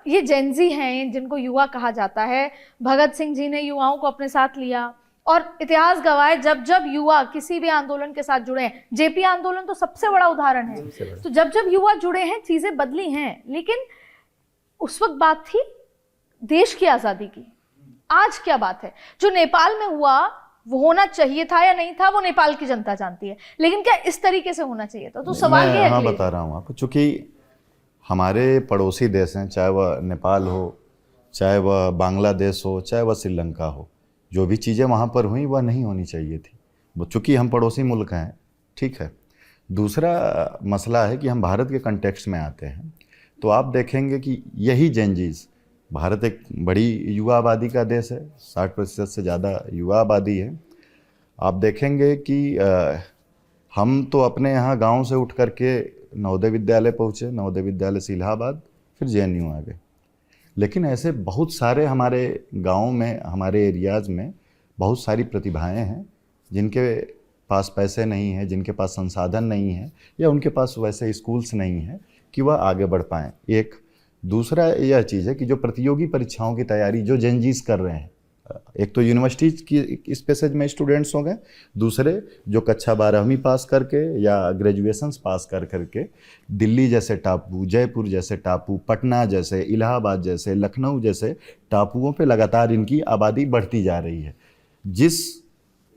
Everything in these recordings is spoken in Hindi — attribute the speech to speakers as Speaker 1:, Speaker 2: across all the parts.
Speaker 1: ये जेनजी हैं जिनको युवा कहा जाता है। भगत सिंह जी ने युवाओं को अपने साथ लिया और इतिहास गवाह है जब जब युवा किसी भी आंदोलन के साथ जुड़े हैं, जेपी आंदोलन तो सबसे बड़ा उदाहरण है, तो जब जब युवा जुड़े हैं चीजें बदली हैं। लेकिन उस वक्त बात थी देश की आजादी की, आज क्या बात है? जो नेपाल में हुआ वो होना चाहिए था या नहीं था वो नेपाल की जनता जानती है, लेकिन क्या इस तरीके से होना चाहिए था? तो सवाल ये है।
Speaker 2: हाँ, बता रहा हूँ आपको, चूंकि हमारे पड़ोसी देश हैं, चाहे वह नेपाल हो, चाहे वह बांग्लादेश हो, चाहे वह श्रीलंका हो, जो भी चीज़ें वहाँ पर हुई वह नहीं होनी चाहिए थी। वो चूँकि हम पड़ोसी मुल्क हैं, ठीक है। दूसरा मसला है कि हम भारत के कंटेक्स्ट में आते हैं, तो आप देखेंगे कि यही जेनजीज, भारत एक बड़ी युवा आबादी का देश है, 60% से ज़्यादा युवा आबादी है। आप देखेंगे कि हम तो अपने यहाँ गांव से उठ करके नवोदय विद्यालय पहुँचे, नवोदय विद्यालय से इलाहाबाद, फिर जेएनयू आ गए। लेकिन ऐसे बहुत सारे हमारे गाँव में, हमारे एरियाज़ में बहुत सारी प्रतिभाएं हैं जिनके पास पैसे नहीं हैं, जिनके पास संसाधन नहीं है, या उनके पास वैसे स्कूल्स नहीं हैं कि वह आगे बढ़ पाएँ। एक दूसरा यह चीज़ है कि जो प्रतियोगी परीक्षाओं की तैयारी जो जेनजीज कर रहे हैं, एक तो यूनिवर्सिटी की इस पैसेज में स्टूडेंट्स हो गए, दूसरे जो कक्षा 12वीं पास करके या ग्रेजुएशंस पास कर करके दिल्ली जैसे टापू, जयपुर जैसे टापू, पटना जैसे, इलाहाबाद जैसे, लखनऊ जैसे टापुओं पे लगातार इनकी आबादी बढ़ती जा रही है। जिस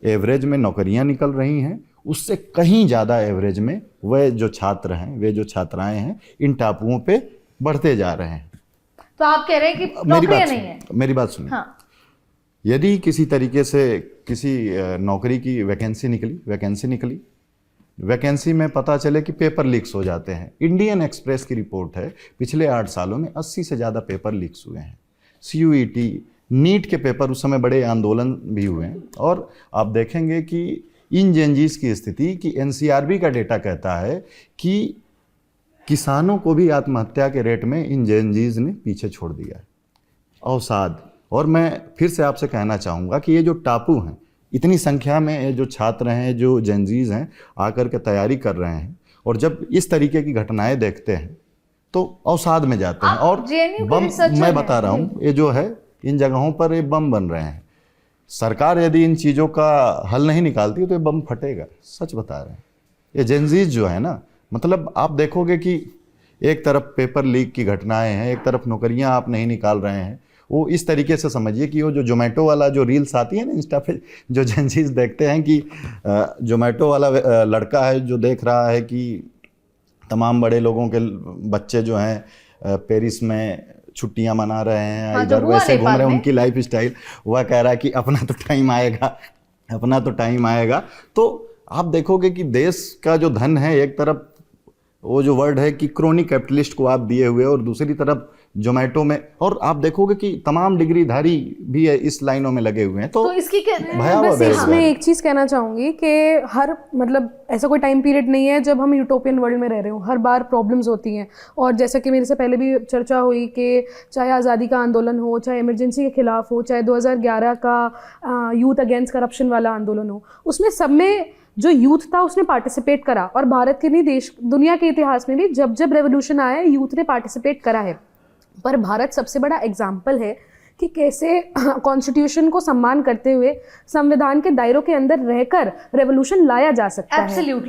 Speaker 2: एवरेज में नौकरियां निकल रही हैं उससे कहीं ज़्यादा एवरेज में वह जो छात्र हैं, वे जो छात्राएँ हैं, इन टापुओं पर बढ़ते जा रहे हैं।
Speaker 1: तो आप कह रहे हैं कि नौकरियां नहीं है?
Speaker 2: मेरी बात सुनिए।
Speaker 1: हाँ।
Speaker 2: यदि किसी तरीके से किसी नौकरी की वैकेंसी निकली, वैकेंसी में पता चले कि पेपर लीक्स हो जाते हैं। इंडियन एक्सप्रेस की रिपोर्ट है पिछले 8 सालों में 80 से ज़्यादा पेपर लीक्स हुए हैं। CUET, नीट के पेपर उस समय बड़े आंदोलन भी हुए हैं। और आप देखेंगे कि इन जेनजीज की स्थिति कि NCRB का डेटा कहता है कि किसानों को भी आत्महत्या के रेट में इन जेनजीज ने पीछे छोड़ दिया है। अवसाद। और मैं फिर से आपसे कहना चाहूँगा कि ये जो टापू हैं, इतनी संख्या में ये जो छात्र हैं, जो जेनजीज हैं, आकर के तैयारी कर रहे हैं, और जब इस तरीके की घटनाएं देखते हैं तो अवसाद में जाते हैं। और बम, मैं बता रहा हूँ, ये जो है इन जगहों पर ये बम बन रहे हैं। सरकार यदि इन चीज़ों का हल नहीं निकालती तो ये बम फटेगा। सच बता रहे हैं। ये जेनजीज जो है ना, मतलब आप देखोगे कि एक तरफ पेपर लीक की घटनाएं हैं, एक तरफ नौकरियां आप नहीं निकाल रहे हैं। वो इस तरीके से समझिए कि वो जो जोमेटो वाला जो रील्स आती है ना इंस्टा पे, जो जेनजीज देखते हैं कि जोमेटो वाला लड़का है जो देख रहा है कि तमाम बड़े लोगों के बच्चे जो हैं पेरिस में छुट्टियां मना रहे हैं,
Speaker 1: हाँ,
Speaker 2: इधर वैसे घूम रहे हैं, उनकी लाइफ स्टाइल, वह कह रहा है कि अपना तो टाइम आएगा, अपना तो टाइम आएगा। तो आप देखोगे कि देश का जो धन है, एक तरफ वो जो वर्ड है कि क्रोनी कैपिटलिस्ट को आप दिए हुए, और दूसरी तरफ जोमेटो में, और आप देखोगे कि तमाम डिग्रीधारी भी है इस लाइनों में लगे हुए हैं। तो
Speaker 1: इसकी
Speaker 3: बस इसमें एक चीज़ कहना चाहूँगी कि हर मतलब ऐसा कोई टाइम पीरियड नहीं है जब हम यूटोपियन वर्ल्ड में रह रहे हो, हर बार प्रॉब्लम्स होती हैं। और जैसा कि मेरे से पहले भी चर्चा हुई कि चाहे आज़ादी का आंदोलन हो, चाहे इमरजेंसी के खिलाफ हो, चाहे 2011 का यूथ अगेंस्ट करप्शन वाला आंदोलन हो, उसमें सब में जो यूथ था उसने पार्टिसिपेट करा। और भारत के नहीं, देश दुनिया के इतिहास में भी जब जब रेवोल्यूशन आया यूथ ने पार्टिसिपेट करा है। पर भारत सबसे बड़ा एग्जाम्पल है कि कैसे कॉन्स्टिट्यूशन को सम्मान करते हुए संविधान के दायरों के अंदर रहकर रेवोल्यूशन लाया जा सकता है।
Speaker 1: एब्सोल्युटली।